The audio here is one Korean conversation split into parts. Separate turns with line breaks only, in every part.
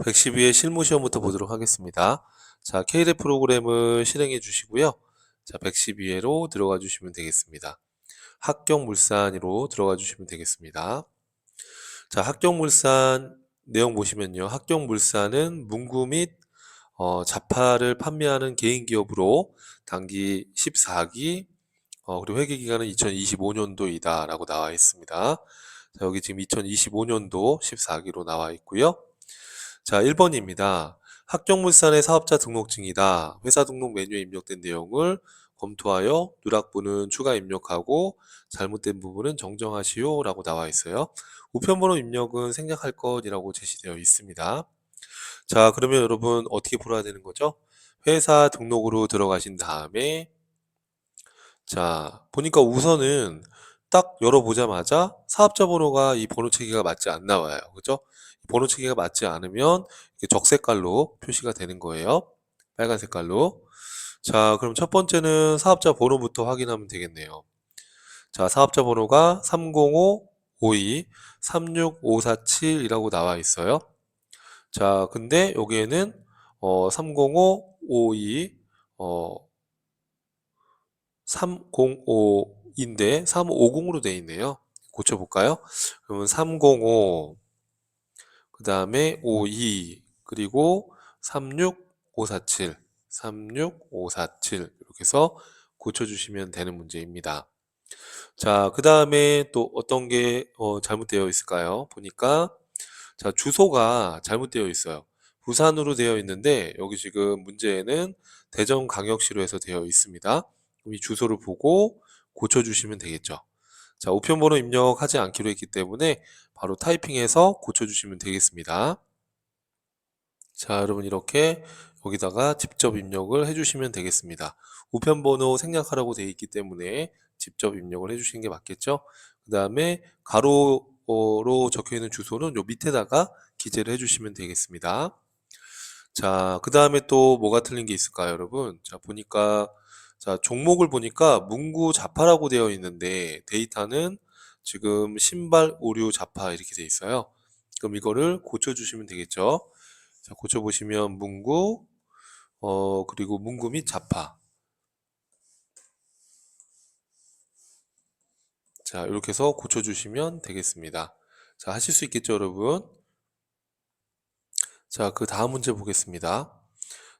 112의 실무 시험부터 보도록 하겠습니다. 자, K랩 프로그램을 실행해 주시고요. 자, 112회로 들어가 주시면 되겠습니다. 합격물산으로 들어가 주시면 되겠습니다. 자, 합격물산 내용 보시면요. 합격물산은 문구 및 자파를 판매하는 개인 기업으로 단기 14기 그리고 회계 기간은 2025년도이다 라고 나와 있습니다. 자, 여기 지금 2025년도 14기로 나와 있고요. 자, 1번입니다. 합격물산의 사업자 등록증이다. 회사 등록 메뉴에 입력된 내용을 검토하여 누락부는 추가 입력하고 잘못된 부분은 정정하시오 라고 나와 있어요. 우편번호 입력은 생략할 것이라고 제시되어 있습니다. 자, 그러면 여러분 어떻게 풀어야 되는 거죠? 회사 등록으로 들어가신 다음에 자, 보니까 우선은 딱 열어보자마자 사업자 번호가 이 번호 체계가 맞지 않나 봐요. 그죠? 번호 체계가 맞지 않으면 이게 적색깔로 표시가 되는 거예요. 빨간 색깔로. 자, 그럼 첫 번째는 사업자 번호부터 확인하면 되겠네요. 자, 사업자 번호가 305-52 36547이라고 나와 있어요. 자, 근데 여기에는 305-52 305인데 350으로 되어 있네요. 고쳐볼까요? 그러면 305, 그 다음에 52, 그리고 36547, 36547 이렇게 해서 고쳐주시면 되는 문제입니다. 자, 그 다음에 또 어떤 게 잘못되어 있을까요? 보니까 자, 주소가 잘못되어 있어요. 부산으로 되어 있는데 여기 지금 문제에는 대전광역시로 해서 되어 있습니다. 그럼 이 주소를 보고 고쳐주시면 되겠죠. 자, 우편번호 입력하지 않기로 했기 때문에 바로 타이핑해서 고쳐주시면 되겠습니다. 자, 여러분 이렇게 여기다가 직접 입력을 해주시면 되겠습니다. 우편번호 생략하라고 되어 있기 때문에 직접 입력을 해주시는 게 맞겠죠? 그 다음에 가로로 적혀있는 주소는 요 밑에다가 기재를 해주시면 되겠습니다. 자, 그 다음에 또 뭐가 틀린 게 있을까요, 여러분? 자, 보니까 자, 종목을 보니까 문구 자파라고 되어 있는데 데이터는 지금 신발, 의류, 자파 이렇게 돼 있어요. 그럼 이거를 고쳐주시면 되겠죠? 자, 고쳐보시면 문구, 그리고 문구 및 자파. 자, 이렇게 해서 고쳐주시면 되겠습니다. 자, 하실 수 있겠죠, 여러분? 자, 그 다음 문제 보겠습니다.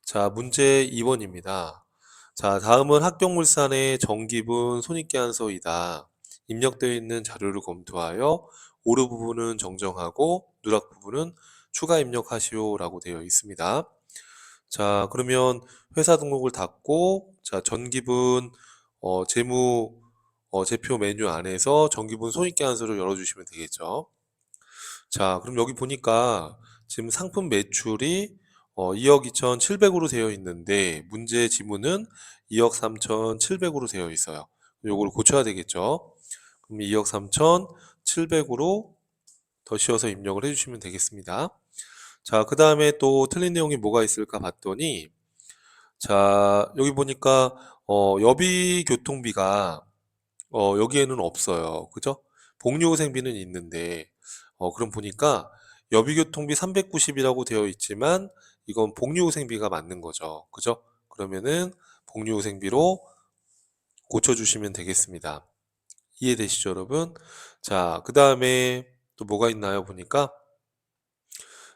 자, 문제 2번입니다. 자, 다음은 합격물산의 정기분 손익계산서이다. 입력되어 있는 자료를 검토하여 오류 부분은 정정하고 누락 부분은 추가 입력하시오 라고 되어 있습니다. 자, 그러면 회사 등록을 닫고 자, 전기분 재무 제표 메뉴 안에서 전기분 손익계산서를 열어주시면 되겠죠. 자, 그럼 여기 보니까 지금 상품 매출이 2억 2,700으로 되어 있는데 문제 지문은 2억 3,700으로 되어 있어요. 요거를 고쳐야 되겠죠. 그럼 2억 3,700으로 더 씌워서 입력을 해주시면 되겠습니다. 자, 그 다음에 또 틀린 내용이 뭐가 있을까 봤더니 자, 여기 보니까 여비 교통비가 여기에는 없어요. 그죠? 복리후생비는 있는데 그럼 보니까 여비교통비 390이라고 되어 있지만 이건 복리후생비가 맞는 거죠. 그죠? 그러면은 복리후생비로 고쳐주시면 되겠습니다. 이해되시죠, 여러분? 자, 그 다음에 또 뭐가 있나요? 보니까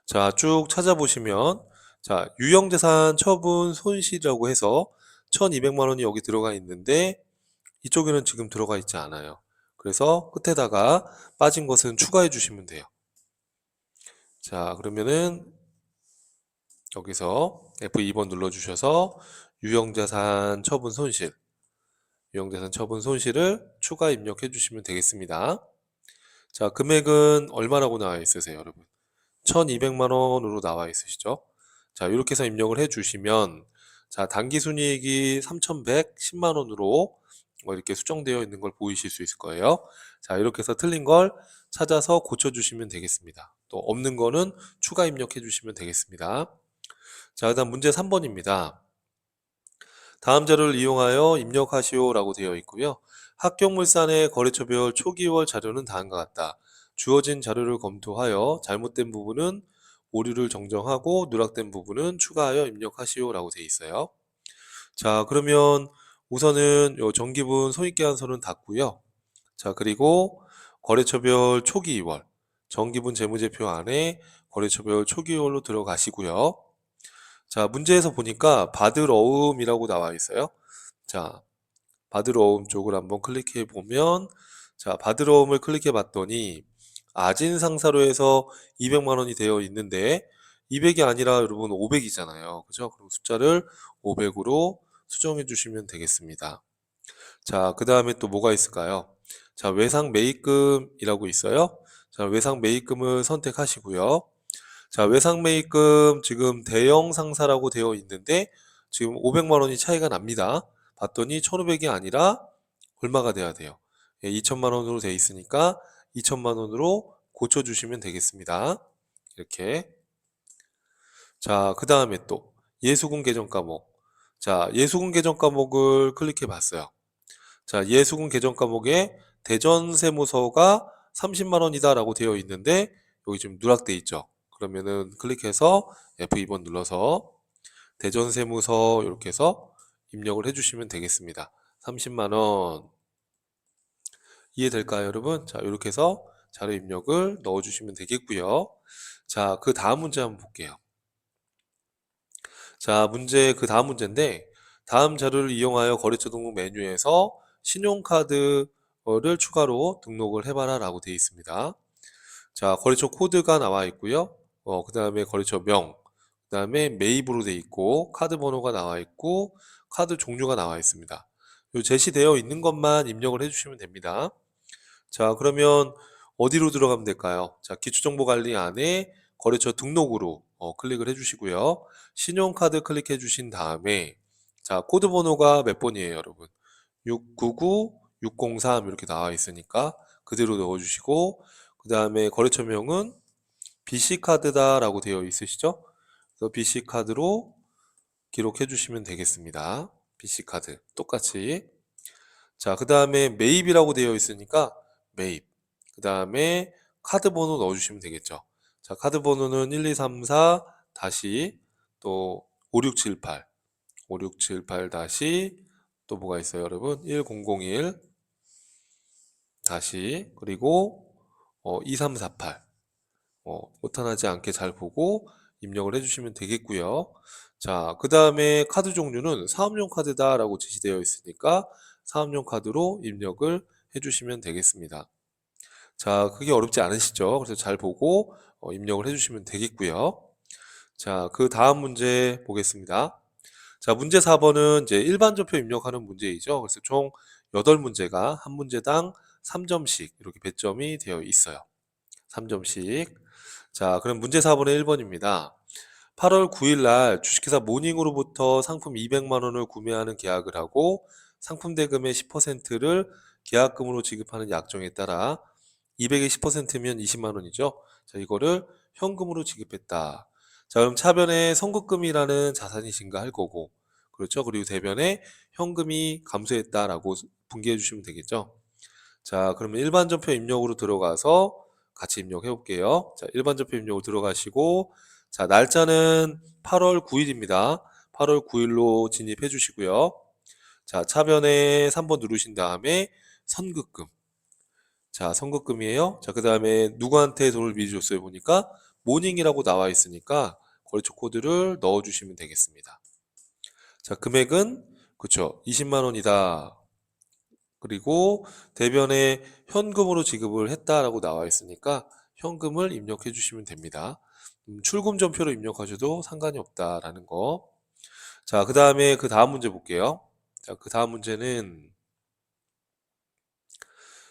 자, 쭉 찾아보시면 자, 유형재산 처분 손실이라고 해서 1200만 원이 여기 들어가 있는데 이쪽에는 지금 들어가 있지 않아요. 그래서 끝에다가 빠진 것은 추가해 주시면 돼요. 자, 그러면은 여기서 F2번 눌러주셔서 유형자산 처분 손실, 유형자산 처분 손실을 추가 입력해 주시면 되겠습니다. 자, 금액은 얼마라고 나와 있으세요, 여러분? 1200만 원으로 나와 있으시죠? 자, 이렇게 해서 입력을 해 주시면 자, 당기순이익이 3110만 원으로 이렇게 수정되어 있는 걸 보이실 수 있을 거예요. 자, 이렇게 해서 틀린 걸 찾아서 고쳐주시면 되겠습니다. 또 없는 거는 추가 입력해 주시면 되겠습니다. 자, 그다음 문제 3번입니다. 다음 자료를 이용하여 입력하시오 라고 되어 있고요. 합격물산의 거래처별 초기월 자료는 다음과 같다. 주어진 자료를 검토하여 잘못된 부분은 오류를 정정하고 누락된 부분은 추가하여 입력하시오라고 되어 있어요. 자, 그러면 우선은 요 정기분 손익계산서는 닫고요. 자, 그리고 거래처별 초기 2월 정기분 재무제표 안에 거래처별 초기 2월로 들어가시고요. 자, 문제에서 보니까 받을 어음이라고 나와 있어요. 자, 받을 어음 쪽을 한번 클릭해 보면, 자, 받을 어음을 클릭해 봤더니 아진 상사로에서 200만 원이 되어 있는데 200이 아니라 여러분 500이잖아요. 그죠? 그럼 숫자를 500으로 수정해 주시면 되겠습니다. 자, 그 다음에 또 뭐가 있을까요? 자, 외상 매입금이라고 있어요. 자, 외상 매입금을 선택하시고요. 자, 외상 매입금 지금 대형 상사라고 되어 있는데 지금 500만 원이 차이가 납니다. 봤더니 1,500이 아니라 얼마가 돼야 돼요? 예, 2천만 원으로 되어 있으니까 2천만 원으로 고쳐주시면 되겠습니다. 이렇게. 자, 그 다음에 또 예수금 계정 과목. 자, 예수금 계정 과목을 클릭해 봤어요. 자, 예수금 계정 과목에 대전세무서가 30만 원이다 라고 되어 있는데 여기 지금 누락돼 있죠. 그러면은 클릭해서 F2번 눌러서 대전세무서 이렇게 해서 입력을 해주시면 되겠습니다. 30만 원 이해될까요, 여러분? 자, 이렇게 해서 자료 입력을 넣어주시면 되겠고요. 자, 그 다음 문제 한번 볼게요. 자, 그 다음 문제인데 다음 자료를 이용하여 거래처 등록 메뉴에서 신용카드를 추가로 등록을 해봐라 라고 되어 있습니다. 자, 거래처 코드가 나와 있고요. 그 다음에 거래처 명, 그 다음에 매입으로 되어 있고 카드 번호가 나와 있고 카드 종류가 나와 있습니다. 요 제시되어 있는 것만 입력을 해주시면 됩니다. 자, 그러면 어디로 들어가면 될까요? 자, 기초정보관리 안에 거래처 등록으로 클릭을 해주시고요. 신용카드 클릭해 주신 다음에 자, 코드 번호가 몇 번이에요, 여러분? 699, 603 이렇게 나와 있으니까 그대로 넣어주시고 그 다음에 거래처명은 BC카드다 라고 되어 있으시죠? 그래서 BC카드로 기록해 주시면 되겠습니다. BC카드 똑같이. 자, 그 다음에 매입이라고 되어 있으니까 매입. 그 다음에 카드 번호 넣어주시면 되겠죠. 자, 카드 번호는 1234 다시 또 5678, 5678 다시 또 뭐가 있어요, 여러분? 1001 다시 그리고 2348 오타나지 않게 잘 보고 입력을 해주시면 되겠고요. 자, 그 다음에 카드 종류는 사업용 카드다라고 제시되어 있으니까 사업용 카드로 입력을 해주시면 되겠습니다. 자, 그게 어렵지 않으시죠? 그래서 잘 보고 입력을 해주시면 되겠고요. 자, 그 다음 문제 보겠습니다. 자, 문제 4번은 이제 일반 전표 입력하는 문제이죠. 그래서 총 8문제가 한 문제당 3점씩 이렇게 배점이 되어 있어요. 3점씩. 자, 그럼 문제 4번의 1번입니다. 8월 9일 날 주식회사 모닝으로부터 상품 200만 원을 구매하는 계약을 하고 상품 대금의 10%를 계약금으로 지급하는 약정에 따라 200의 10%면 20만 원이죠. 자, 이거를 현금으로 지급했다. 자, 그럼 차변에 선급금이라는 자산이 증가할 거고, 그렇죠? 그리고 대변에 현금이 감소했다라고 분개해 주시면 되겠죠. 자, 그러면 일반 전표 입력으로 들어가서 같이 입력해 볼게요. 자, 일반 전표 입력으로 들어가시고, 자, 날짜는 8월 9일입니다. 8월 9일로 진입해 주시고요. 자, 차변에 3번 누르신 다음에 선급금. 자, 선급금이에요. 자, 그 다음에 누구한테 돈을 미리 줬어요? 보니까 모닝이라고 나와 있으니까 거래처 코드를 넣어 주시면 되겠습니다. 자, 금액은 그쵸, 20만 원이다. 그리고 대변에 현금으로 지급을 했다라고 나와 있으니까 현금을 입력해 주시면 됩니다. 출금 전표로 입력하셔도 상관이 없다라는 거. 자, 그 다음에 그 다음 문제 볼게요. 자, 그 다음 문제는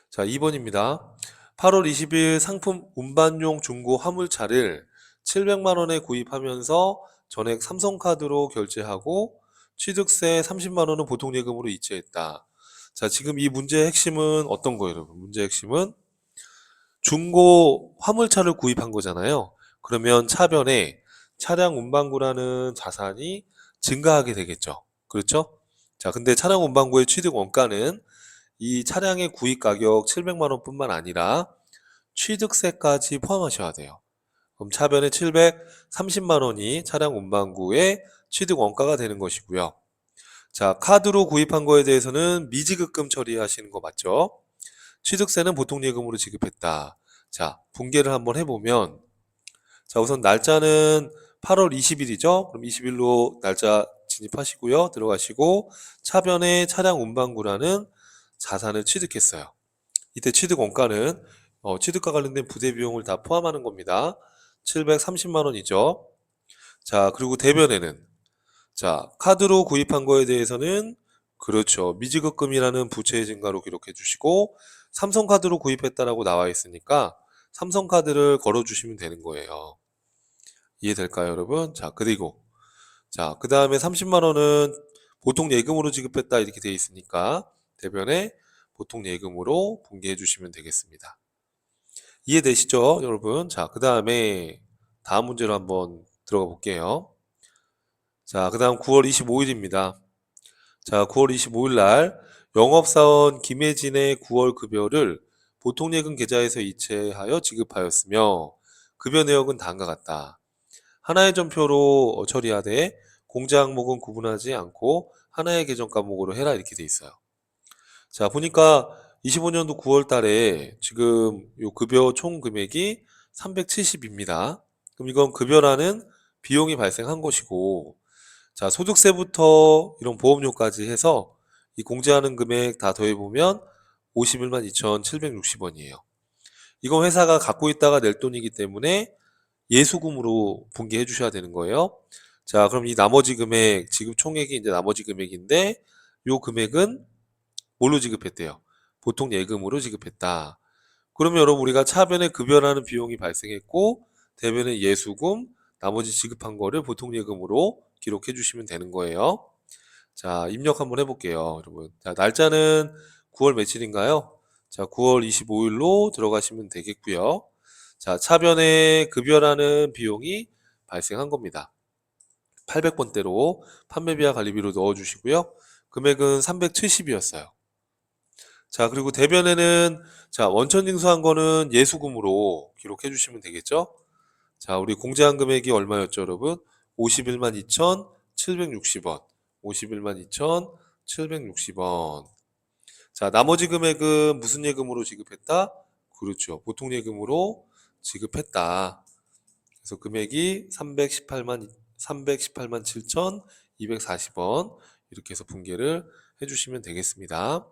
자, 2번입니다. 8월 20일 상품 운반용 중고 화물차를 700만 원에 구입하면서 전액 삼성카드로 결제하고 취득세 30만 원은 보통예금으로 이체했다. 자, 지금 이 문제의 핵심은 어떤 거예요, 여러분? 문제의 핵심은 중고 화물차를 구입한 거잖아요. 그러면 차변에 차량 운반구라는 자산이 증가하게 되겠죠. 그렇죠? 자, 근데 차량 운반구의 취득 원가는 이 차량의 구입 가격 700만 원뿐만 아니라 취득세까지 포함하셔야 돼요. 그럼 차변에 730만 원이 차량 운반구의 취득 원가가 되는 것이고요. 자, 카드로 구입한 거에 대해서는 미지급금 처리하시는 거 맞죠? 취득세는 보통 예금으로 지급했다. 자, 분개를 한번 해보면, 자, 우선 날짜는 8월 20일이죠? 그럼 20일로 날짜 진입하시고요. 들어가시고, 차변에 차량 운반구라는 자산을 취득했어요. 이때 취득 원가는 취득과 관련된 부대 비용을 다 포함하는 겁니다. 730만 원이죠. 자, 그리고 대변에는, 자, 카드로 구입한 거에 대해서는 그렇죠. 미지급금이라는 부채의 증가로 기록해 주시고, 삼성카드로 구입했다라고 나와 있으니까 삼성카드를 걸어 주시면 되는 거예요. 이해될까요, 여러분? 자, 그리고 자, 그 다음에 30만 원은 보통 예금으로 지급했다 이렇게 돼 있으니까 대변에 보통 예금으로 분개해 주시면 되겠습니다. 이해되시죠, 여러분? 자, 그 다음에 다음 문제로 한번 들어가 볼게요. 자, 그 다음 9월 25일입니다. 자, 9월 25일 날 영업사원 김혜진의 9월 급여를 보통예금 계좌에서 이체하여 지급하였으며 급여 내역은 다음과 같다. 하나의 전표로 처리하되 공제 항목은 구분하지 않고 하나의 계정 과목으로 해라 이렇게 돼 있어요. 자, 보니까 25년도 9월 달에 지금 요 급여 총 금액이 370입니다. 그럼 이건 급여라는 비용이 발생한 것이고, 자, 소득세부터 이런 보험료까지 해서 이 공제하는 금액 다 더해보면 51만 2,760원이에요. 이건 회사가 갖고 있다가 낼 돈이기 때문에 예수금으로 분개해 주셔야 되는 거예요. 자, 그럼 이 나머지 금액, 지급 총액이 이제 나머지 금액인데, 요 금액은 뭘로 지급했대요? 보통 예금으로 지급했다. 그러면 여러분 우리가 차변에 급여라는 비용이 발생했고, 대변에 예수금, 나머지 지급한 거를 보통 예금으로 기록해 주시면 되는 거예요. 자, 입력 한번 해볼게요, 여러분. 자, 날짜는 9월 며칠인가요? 자, 9월 25일로 들어가시면 되겠고요. 자, 차변에 급여라는 비용이 발생한 겁니다. 800번대로 판매비와 관리비로 넣어주시고요. 금액은 370이었어요. 자, 그리고 대변에는 자, 원천징수한 거는 예수금으로 기록해 주시면 되겠죠? 자, 우리 공제한 금액이 얼마였죠, 여러분? 51만 2,760원. 51만 2,760원. 자, 나머지 금액은 무슨 예금으로 지급했다? 그렇죠. 보통 예금으로 지급했다. 그래서 금액이 318만 7,240원. 이렇게 해서 분개를 해주시면 되겠습니다.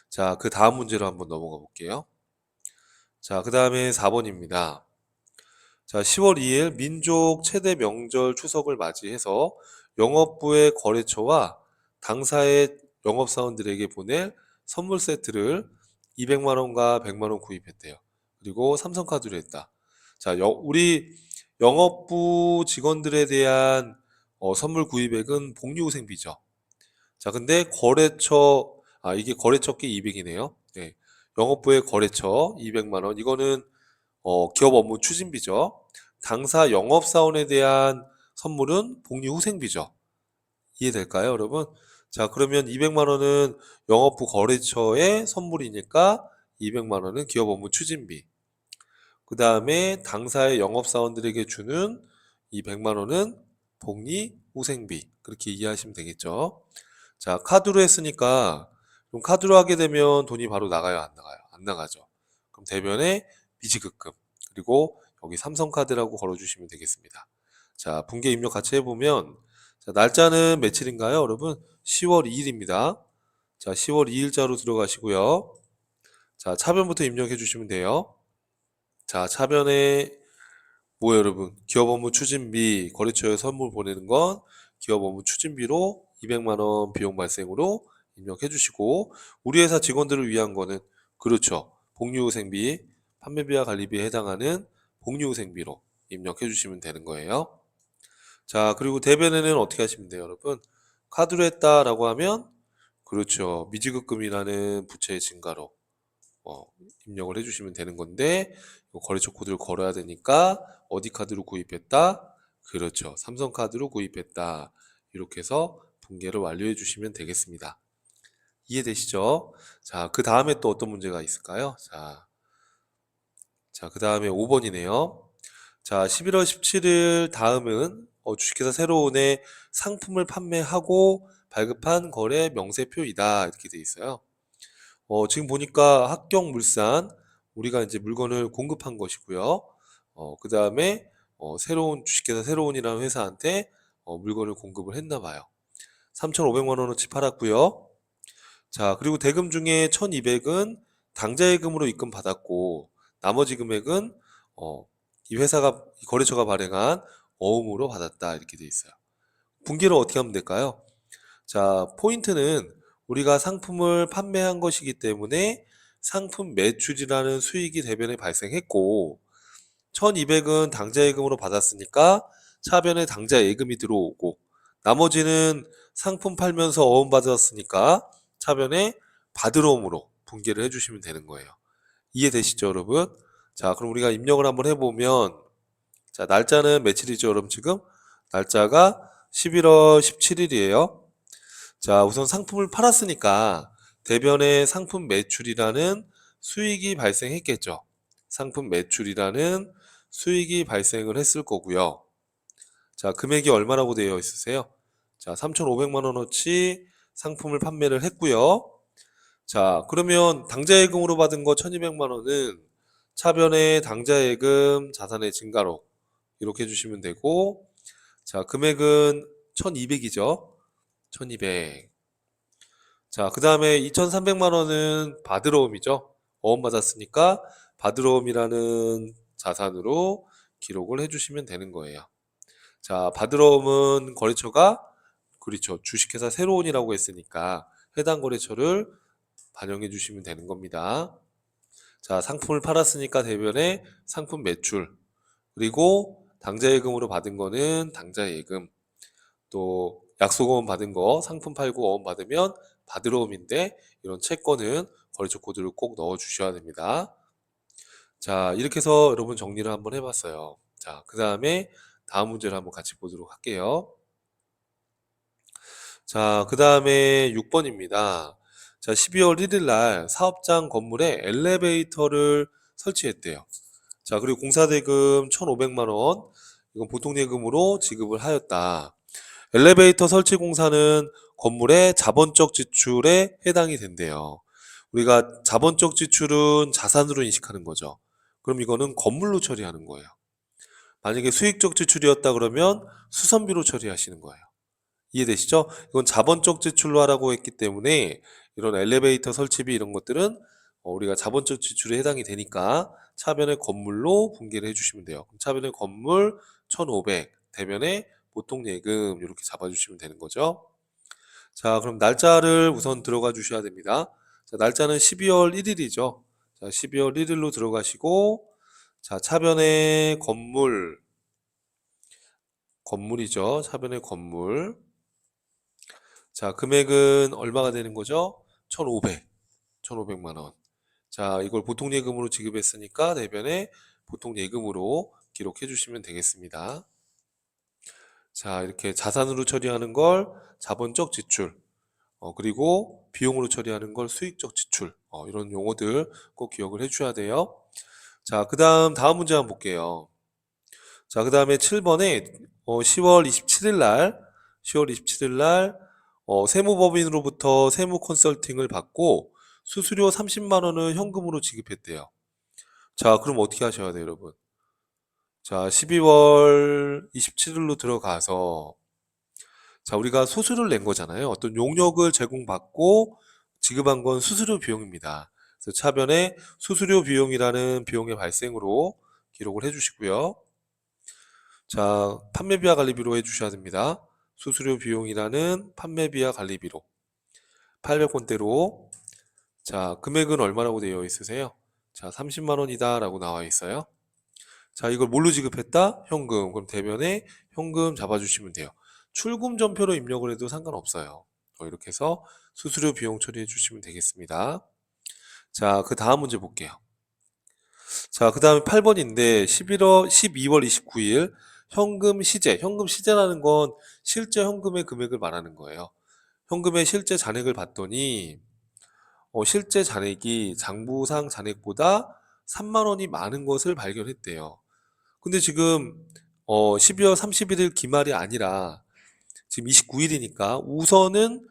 자, 그 다음 문제로 한번 넘어가 볼게요. 자, 그 다음에 4번입니다. 자, 10월 2일 민족 최대 명절 추석을 맞이해서 영업부의 거래처와 당사의 영업사원들에게 보낼 선물 세트를 200만 원과 100만 원 구입했대요. 그리고 삼성카드로 했다. 자, 우리 영업부 직원들에 대한 선물 구입액은 복리후생비죠. 자, 근데 이게 거래처께 200이네요. 네. 영업부의 거래처 200만 원. 이거는 기업 업무 추진비죠. 당사 영업사원에 대한 선물은 복리후생비죠. 이해될까요, 여러분? 자, 그러면 200만 원은 영업부 거래처의 선물이니까 200만 원은 기업 업무 추진비. 그 다음에 당사의 영업사원들에게 주는 이 100만 원은 복리후생비. 그렇게 이해하시면 되겠죠. 자, 카드로 했으니까 그럼 카드로 하게 되면 돈이 바로 나가요, 안 나가요? 안 나가죠. 그럼 대변에 미지급금. 그리고 여기 삼성카드라고 걸어주시면 되겠습니다. 자, 분계 입력 같이 해보면 자, 날짜는 며칠인가요, 여러분? 10월 2일입니다. 자, 10월 2일자로 들어가시고요. 자, 차변부터 입력해 주시면 돼요. 자, 차변에 뭐예요, 여러분? 기업 업무 추진비, 거래처에 선물 보내는 건 기업 업무 추진비로 200만 원 비용 발생으로 입력해 주시고, 우리 회사 직원들을 위한 거는 그렇죠. 복리후생비, 판매비와 관리비에 해당하는 복리후생비로 입력해 주시면 되는 거예요. 자, 그리고 대변에는 어떻게 하시면 돼요, 여러분? 카드로 했다라고 하면 그렇죠. 미지급금이라는 부채의 증가로 어, 입력을 해주시면 되는 건데 거래처 코드를 걸어야 되니까 어디 카드로 구입했다? 그렇죠. 삼성카드로 구입했다. 이렇게 해서 분개를 완료해 주시면 되겠습니다. 이해되시죠? 자, 그 다음에 또 어떤 문제가 있을까요? 자, 그 다음에 5번이네요. 자, 11월 17일 다음은 주식회사 새로운의 상품을 판매하고 발급한 거래 명세표이다. 이렇게 돼 있어요. 지금 보니까 합경물산 우리가 이제 물건을 공급한 것이고요. 그 다음에 새로운 주식회사 새로운이라는 회사한테 물건을 공급을 했나 봐요. 3,500만 원어치 팔았고요. 자, 그리고 대금 중에 1,200은 당좌예금으로 입금 받았고 나머지 금액은 이 회사가 이 거래처가 발행한 어음으로 받았다. 이렇게 돼 있어요. 분기를 어떻게 하면 될까요? 자, 포인트는 우리가 상품을 판매한 것이기 때문에 상품 매출이라는 수익이 대변에 발생했고 1,200은 당좌예금으로 받았으니까 차변에 당좌예금이 들어오고 나머지는 상품 팔면서 어음 받았으니까 차변에 받으러옴으로 분기를 해주시면 되는 거예요. 이해되시죠, 여러분? 자, 그럼 우리가 입력을 한번 해보면 자, 날짜는 며칠이죠, 여러분? 지금 날짜가 11월 17일이에요. 자, 우선 상품을 팔았으니까 대변에 상품 매출이라는 수익이 발생했겠죠. 상품 매출이라는 수익이 발생을 했을 거고요. 자, 금액이 얼마라고 되어 있으세요? 자, 3,500만 원어치 상품을 판매를 했고요. 자, 그러면 당좌예금으로 받은 거 1,200만 원은 차변에 당좌예금 자산의 증가로 이렇게 해주시면 되고, 자, 금액은 1,200이죠. 1,200. 자, 그 다음에 2,300만 원은 받으러옴이죠. 어음 받았으니까 받으러옴이라는 자산으로 기록을 해주시면 되는 거예요. 자, 받으러옴은 거래처가 그렇죠. 주식회사 새로운이라고 했으니까 해당 거래처를 반영해 주시면 되는 겁니다. 자, 상품을 팔았으니까 대변에 상품 매출, 그리고 당좌예금으로 받은 거는 당좌예금, 또 약속어음 받은 거 상품 팔고 어음 받으면 받으러옴인데 이런 채권은 거래처 코드를 꼭 넣어 주셔야 됩니다. 자, 이렇게 해서 여러분 정리를 한번 해봤어요. 자, 그 다음에 다음 문제를 한번 같이 보도록 할게요. 자, 그 다음에 6번입니다. 자, 12월 1일 날 사업장 건물에 엘리베이터를 설치했대요. 자, 그리고 공사대금 1,500만 원, 이건 보통예금으로 지급을 하였다. 엘리베이터 설치 공사는 건물의 자본적 지출에 해당이 된대요. 우리가 자본적 지출은 자산으로 인식하는 거죠. 그럼 이거는 건물로 처리하는 거예요. 만약에 수익적 지출이었다 그러면 수선비로 처리하시는 거예요. 이해되시죠? 이건 자본적 지출로 하라고 했기 때문에 이런 엘리베이터 설치비 이런 것들은 우리가 자본적 지출에 해당이 되니까 차변에 건물로 분기를 해주시면 돼요. 그럼 차변에 건물 1,500, 대변에 보통 예금 이렇게 잡아주시면 되는 거죠. 자, 그럼 날짜를 우선 들어가 주셔야 됩니다. 자, 날짜는 12월 1일이죠. 자, 12월 1일로 들어가시고 자, 차변에 건물이죠. 차변에 건물. 자, 금액은 얼마가 되는 거죠? 1,500만 원. 자, 이걸 보통 예금으로 지급했으니까 대변에 보통 예금으로 기록해 주시면 되겠습니다. 자, 이렇게 자산으로 처리하는 걸 자본적 지출, 그리고 비용으로 처리하는 걸 수익적 지출, 이런 용어들 꼭 기억을 해 주셔야 돼요. 자, 다음 문제 한번 볼게요. 자, 그 다음에 7번에 10월 27일 날 세무법인으로부터 세무 컨설팅을 받고 수수료 30만 원을 현금으로 지급했대요. 자, 그럼 어떻게 하셔야 돼요, 여러분? 자, 12월 27일로 들어가서 자, 우리가 수수료를 낸 거잖아요. 어떤 용역을 제공받고 지급한 건 수수료 비용입니다. 그래서 차변에 수수료 비용이라는 비용의 발생으로 기록을 해주시고요. 자, 판매비와 관리비로 해주셔야 됩니다. 수수료 비용이라는 판매비와 관리비로 800원대로. 자, 금액은 얼마라고 되어 있으세요? 자, 30만 원이다 라고 나와 있어요. 자, 이걸 뭘로 지급했다? 현금. 그럼 대변에 현금 잡아주시면 돼요. 출금 전표로 입력을 해도 상관없어요. 이렇게 해서 수수료 비용 처리해 주시면 되겠습니다. 자, 그 다음 문제 볼게요. 자, 그 다음에 8번인데 12월 29일 현금 시제라는 건 실제 현금의 금액을 말하는 거예요. 현금의 실제 잔액을 봤더니 실제 잔액이 장부상 잔액보다 3만 원이 많은 것을 발견했대요. 근데 지금 12월 31일 기말이 아니라 지금 29일이니까 우선은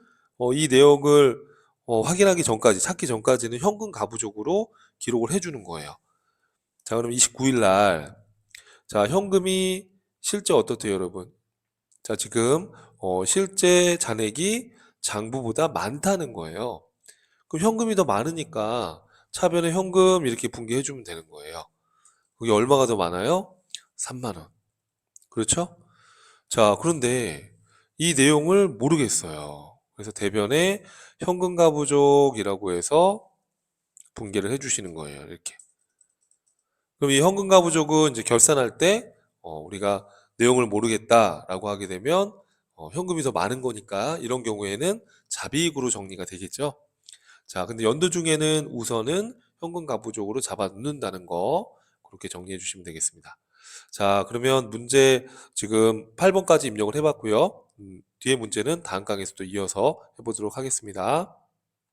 이 내역을 확인하기 전까지, 찾기 전까지는 현금 가부족으로 기록을 해주는 거예요. 자, 그럼 29일 날, 자, 현금이 실제 어떻대요, 여러분? 자, 지금 실제 잔액이 장부보다 많다는 거예요. 그럼 현금이 더 많으니까 차변에 현금 이렇게 분기해주면 되는 거예요. 그게 얼마가 더 많아요? 3만 원. 그렇죠? 자, 그런데 이 내용을 모르겠어요. 그래서 대변에 현금가 부족이라고 해서 분개를 해주시는 거예요. 이렇게. 그럼 이 현금가 부족은 이제 결산할 때 우리가 내용을 모르겠다라고 하게 되면 현금이 더 많은 거니까 이런 경우에는 잡이익으로 정리가 되겠죠. 자, 근데 연도 중에는 우선은 현금가 부족으로 잡아 놓는다는 거 그렇게 정리해 주시면 되겠습니다. 자, 그러면 문제 지금 8번까지 입력을 해봤고요. 뒤에 문제는 다음 강에서 또 이어서 해보도록 하겠습니다.